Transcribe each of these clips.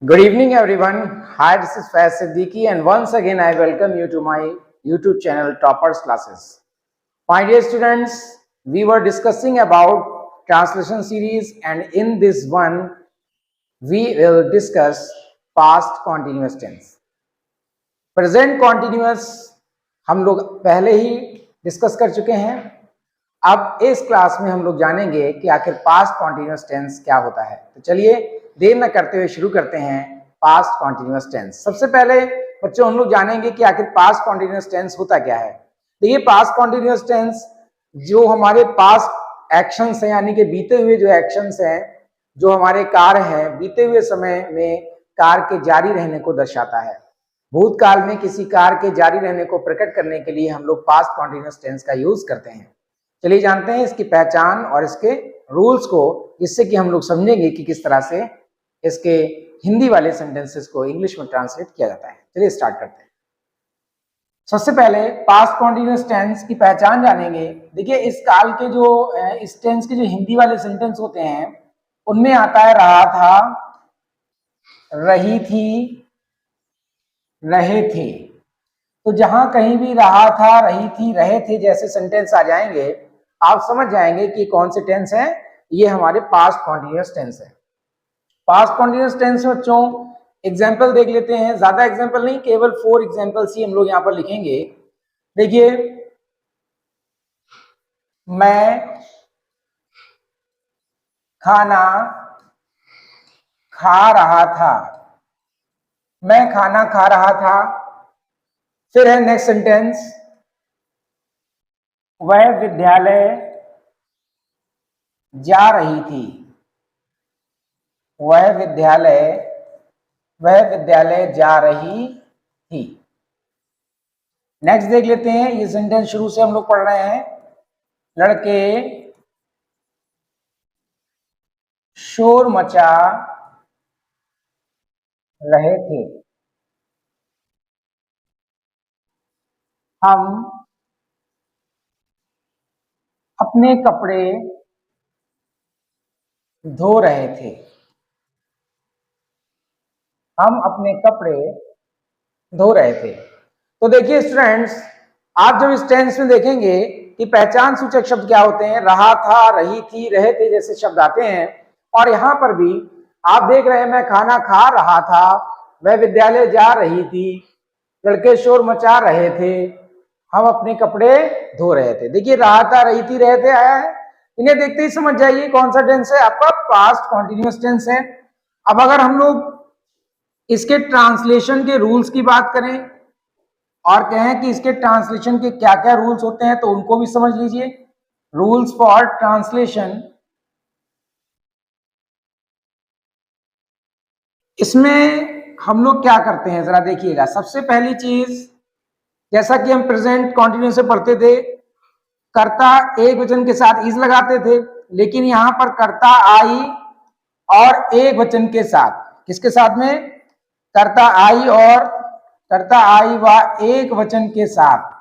Good evening, everyone. Hi, this is Faiz Siddiqui, and once again, I welcome you to my YouTube channel, Toppers Classes. My dear students, we were discussing about translation series, and in this one, we will discuss past continuous tense. Present continuous हम लोग पहले ही discuss कर चुके हैं. अब इस class में हम लोग जानेंगे कि आखिर पास्ट कॉन्टिन्यूअस टेंस क्या होता है. तो चलिए देर न करते हुए शुरू करते हैं पास्ट कॉन्टिन्यूअस टेंस. सबसे पहले बच्चों हम लोग जानेंगे कि आखिर पास्ट कॉन्टिन्यूअस टेंस होता क्या है. देखिए, पास्ट कॉन्टिन्यूअस टेंस जो हमारे पास्ट एक्शंस हैं, यानी कि बीते हुए जो एक्शंस हैं, जो हमारे कार्य हैं, बीते हुए समय में कार्य के जारी रहने को दर्शाता है. भूतकाल में किसी कार्य के जारी रहने को प्रकट करने के लिए हम लोग पास्ट कॉन्टिन्यूअस टेंस का यूज करते हैं. चलिए जानते हैं इसकी पहचान और इसके रूल्स को, जिससे कि हम लोग समझेंगे कि किस तरह से इसके हिंदी वाले सेंटेंसेस को इंग्लिश में ट्रांसलेट किया जाता है. चलिए स्टार्ट करते हैं. सबसे पहले पास्ट कॉन्टिन्यूअस टेंस की पहचान जानेंगे. देखिए, इस काल के जो इस टेंस के जो हिंदी वाले सेंटेंस होते हैं उनमें आता है रहा था, रही थी, रहे थे. तो जहां कहीं भी रहा था, रही थी, रहे थे जैसे सेंटेंस आ जाएंगे, आप समझ जाएंगे कि कौन से टेंस है. ये हमारे पास्ट कॉन्टिन्यूअस टेंस है. पास्ट कॉन्टिन्यूअस टेंस में बच्चों एग्जाम्पल देख लेते हैं. ज्यादा एग्जाम्पल नहीं, केवल 4 एग्जाम्पल्स ही हम लोग यहाँ पर लिखेंगे. देखिए, मैं खाना खा रहा था. मैं खाना खा रहा था. फिर है नेक्स्ट सेंटेंस, वह विद्यालय जा रही थी. वह विद्यालय जा रही थी. नेक्स्ट देख लेते हैं. ये सेंटेंस शुरू से हम लोग पढ़ रहे हैं. लड़के शोर मचा रहे थे. हम अपने कपड़े धो रहे थे. हम अपने कपड़े धो रहे थे. तो देखिए स्टूडेंट्स, आप जब इस टेंस में देखेंगे कि पहचान सूचक शब्द क्या होते हैं, रहा था, रही थी, रहे थे जैसे शब्द आते हैं. और यहां पर भी आप देख रहे हैं, मैं खाना खा रहा था, वह विद्यालय जा रही थी, लड़के शोर मचा रहे थे, हम अपने कपड़े धो रहे थे. देखिए, रहा था, रही थी, रहे थे आया है. इन्हें देखते ही समझ जाइए कौन सा टेंस है, आपका पास्ट कॉन्टिन्यूअस टेंस है. अब अगर हम लोग इसके ट्रांसलेशन के रूल्स की बात करें और कहें कि इसके ट्रांसलेशन के क्या क्या रूल्स होते हैं, तो उनको भी समझ लीजिए. Rules for translation. इसमें हम लोग क्या करते हैं जरा देखिएगा. सबसे पहली चीज, जैसा कि हम प्रेजेंट कॉन्टिन्यूअस से पढ़ते थे, कर्ता एक वचन के साथ इज लगाते थे, लेकिन यहां पर कर्ता आई और एक वचन के साथ, किसके साथ में, कर्ता आई और कर्ता आई व एक वचन के साथ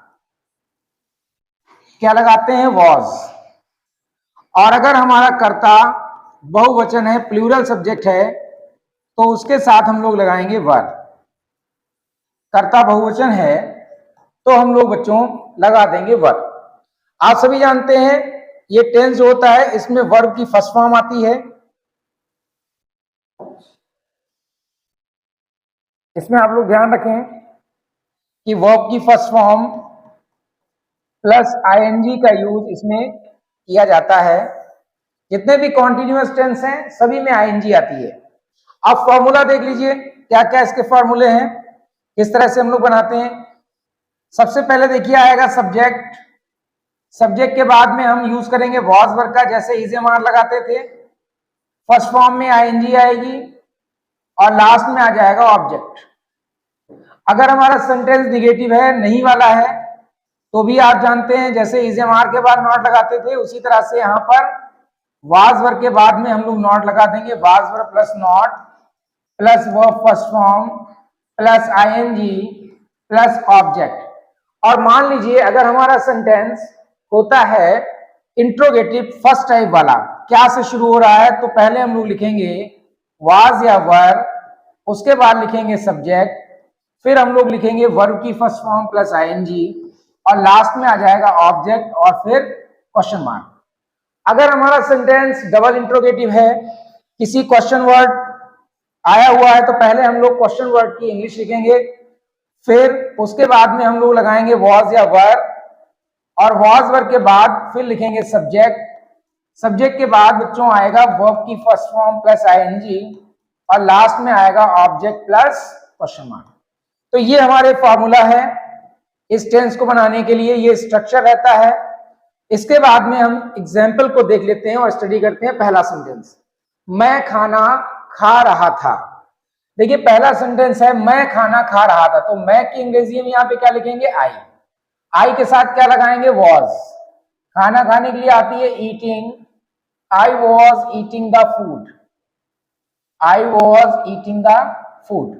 क्या लगाते हैं, वॉज. और अगर हमारा कर्ता बहुवचन है, प्लूरल सब्जेक्ट है, तो उसके साथ हम लोग लगाएंगे वर. कर्ता बहुवचन है तो हम लोग बच्चों लगा देंगे वर. आप सभी जानते हैं ये टेंस जो होता है इसमें वर्ब की फर्स्ट फॉर्म आती है. इसमें आप लोग ध्यान रखें कि वर्ब की फर्स्ट फॉर्म प्लस आईएनजी का यूज इसमें किया जाता है. जितने भी कॉन्टिन्यूअस टेंस हैं सभी में आईएनजी आती है. अब फॉर्मूला देख लीजिए क्या क्या इसके फॉर्मूले हैं, किस तरह से हम लोग बनाते हैं. सबसे पहले देखिए आएगा सब्जेक्ट. सब्जेक्ट के बाद में हम यूज करेंगे वॉज वर्ब का, जैसे इज एम आर लगाते थे. फर्स्ट फॉर्म में आईएनजी आएगी और लास्ट में आ जाएगा ऑब्जेक्ट. अगर हमारा सेंटेंस निगेटिव है, नहीं वाला है, तो भी आप जानते हैं जैसे इज एम आर के बाद नॉट लगाते थे, उसी तरह से यहाँ पर वाज वर्ब के बाद में हम लोग नॉट लगा देंगे. Was verb plus not plus verb first form plus I N G plus object. और मान लीजिए अगर हमारा सेंटेंस होता है इंट्रोगेटिव फर्स्ट टाइप वाला, क्या से शुरू हो रहा है, तो पहले हम लोग लिखेंगे वाज या वर उसके बाद लिखेंगे सब्जेक्ट, फिर हम लोग लिखेंगे वर्ब की फर्स्ट फॉर्म प्लस आईएनजी, और लास्ट में आ जाएगा ऑब्जेक्ट और फिर क्वेश्चन मार्क। अगर हमारा सेंटेंस डबल इंट्रोगेटिव है, किसी क्वेश्चन वर्ड आया हुआ है, तो पहले हम लोग क्वेश्चन वर्ड की इंग्लिश लिखेंगे, फिर उसके बाद में हम लोग लगाएंगे वॉज या वर, और वॉज वर के बाद फिर लिखेंगे सब्जेक्ट, सब्जेक्ट के बाद बच्चों आएगा वर्ब की फर्स्ट फॉर्म प्लस आईएनजी, और लास्ट में आएगा ऑब्जेक्ट प्लस क्वेश्चन मार्क। तो ये हमारे फॉर्मूला है इस टेंस को बनाने के लिए, ये स्ट्रक्चर रहता है। इसके बाद में हम एग्जाम्पल को देख लेते हैं और स्टडी करते हैं। पहला सेंटेंस, मैं खाना खा रहा था। देखिए पहला सेंटेंस है मैं खाना खा रहा था, तो मैं की अंग्रेजी में यहाँ पे क्या लिखेंगे, आई के साथ क्या लगाएंगे, वॉज। खाना खाने के लिए आती है eating, I was eating the food, I was eating the food.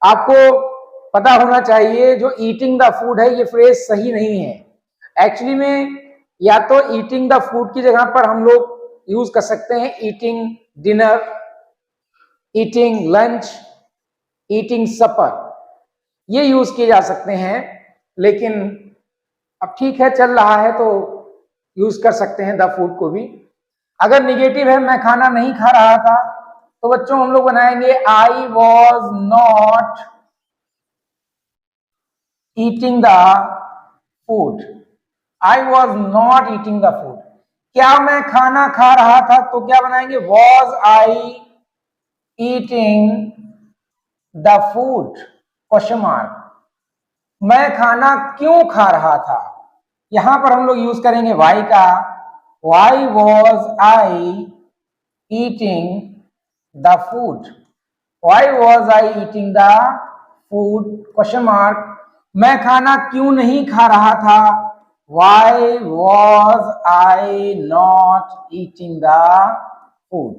आपको पता होना चाहिए जो ईटिंग द फूड है ये फ्रेज सही नहीं है। एक्चुअली में या तो ईटिंग द फूड की जगह पर हम लोग यूज कर सकते हैं eating dinner, eating lunch, eating supper, ये यूज किए जा सकते हैं। लेकिन अब ठीक है, चल रहा है तो यूज कर सकते हैं द फूड को भी। अगर निगेटिव है मैं खाना नहीं खा रहा था, तो बच्चों हम लोग बनाएंगे I was not eating the food, I was not eating the food. क्या मैं खाना खा रहा था, तो क्या बनाएंगे, was I eating the food, question mark. मैं खाना क्यों खा रहा था, यहां पर हम लोग यूज करेंगे वाई का, why was I eating the food, why was I eating the food, question mark. मैं खाना क्यों नहीं खा रहा था, why was I not eating the food,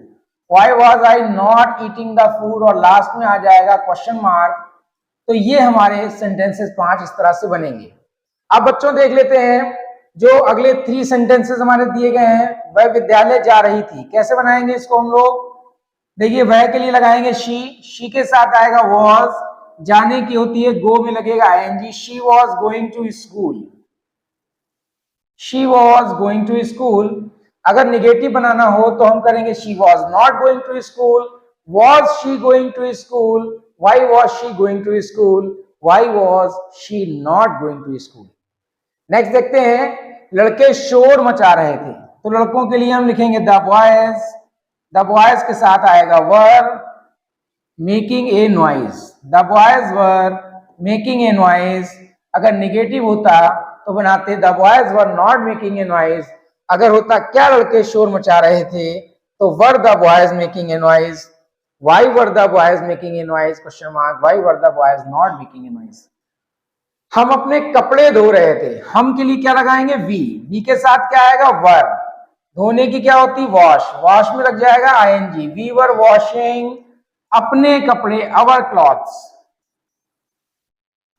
why was I not eating the food, और लास्ट में आ जाएगा क्वेश्चन मार्क। तो ये हमारे सेंटेंसेस 5 इस तरह से बनेंगे। अब बच्चों देख लेते हैं जो अगले 3 सेंटेंसेस हमारे दिए गए हैं। वह विद्यालय जा रही थी, कैसे बनाएंगे इसको हम लोग, देखिए वह के लिए लगाएंगे शी के साथ आएगा वॉज, जाने की होती है गो में लगेगा I N G, she was going to school, she was going to school. अगर निगेटिव बनाना हो तो हम करेंगे she was not going to school, was she going to school, why was she going to school, why was she not going to school. Next देखते हैं, लड़के शोर मचा रहे थे, तो लड़कों के लिए हम लिखेंगे द बॉयज, द बॉयज के साथ आएगा were making a noise, the boys were making a noise. अगर निगेटिव होता तो बनाते the boys were not making a noise. अगर होता क्या लड़के शोर मचा रहे थे, तो were the boys making a noise, why were the boys making a noise, question mark, why were the boys not making a noise. हम अपने कपड़े धो रहे थे, हम के लिए क्या लगाएंगे, वी के साथ क्या आएगा, वर। धोने की क्या होती, वॉश, वॉश में लग जाएगा आईएनजी, वी वर वॉशिंग अपने कपड़े, our clothes,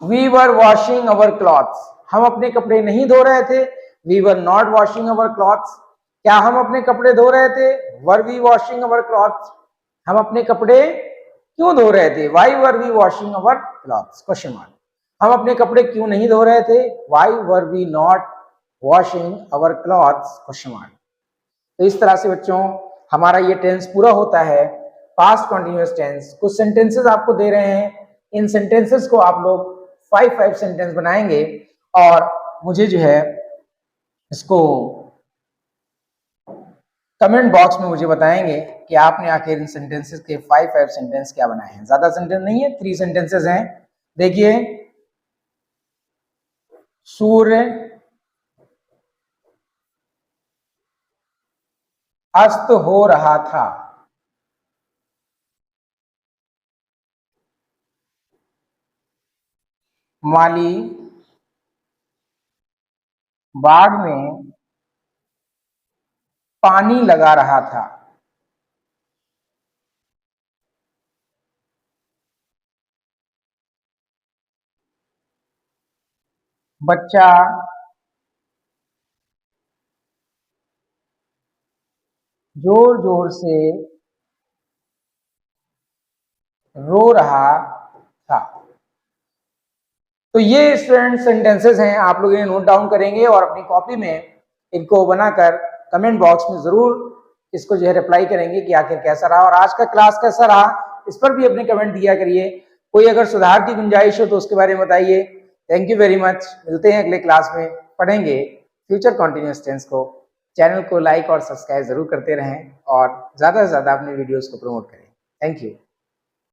we were washing our clothes. हम अपने कपड़े नहीं धो रहे थे, we were not washing our clothes. क्या हम अपने कपड़े धो रहे थे, were we washing our clothes. हम अपने कपड़े क्यों धो रहे थे, why were we washing our clothes, question mark. हम अपने कपड़े क्यों नहीं धो रहे थे, why were we not washing our clothes, question mark. तो इस तरह से बच्चों हमारा ये टेंस पूरा होता है, पास्ट कंटिन्यूअस टेंस। कुछ सेंटेंसेस आपको दे रहे हैं, इन सेंटेंसेस को आप लोग 5 सेंटेंस बनाएंगे और मुझे जो है इसको कमेंट बॉक्स में मुझे बताएंगे कि आपने आखिर इन सेंटेंसेस के 5 सेंटेंस क्या बनाए हैं। ज्यादा सेंटेंस नहीं है, 3 सेंटेंसेस हैं। देखिए, सूर्य अस्त हो रहा था, माली बाग में पानी लगा रहा था, बच्चा जोर जोर से रो रहा था। तो ये स्टूडेंट सेंटेंसेस हैं, आप लोग इन्हें नोट डाउन करेंगे और अपनी कॉपी में इनको बनाकर कमेंट बॉक्स में जरूर इसको जो है रिप्लाई करेंगे कि आखिर कैसा रहा और आज का क्लास कैसा रहा, इस पर भी अपने कमेंट दिया करिए। कोई अगर सुधार की गुंजाइश हो तो उसके बारे में बताइए। Thank you very much. मिलते हैं अगले क्लास में, पढ़ेंगे फ्यूचर कॉन्टिन्यूअस टेंस को। चैनल को लाइक और सब्सक्राइब जरूर करते रहें और ज्यादा से ज्यादा अपने वीडियोस को प्रमोट करें। Thank you.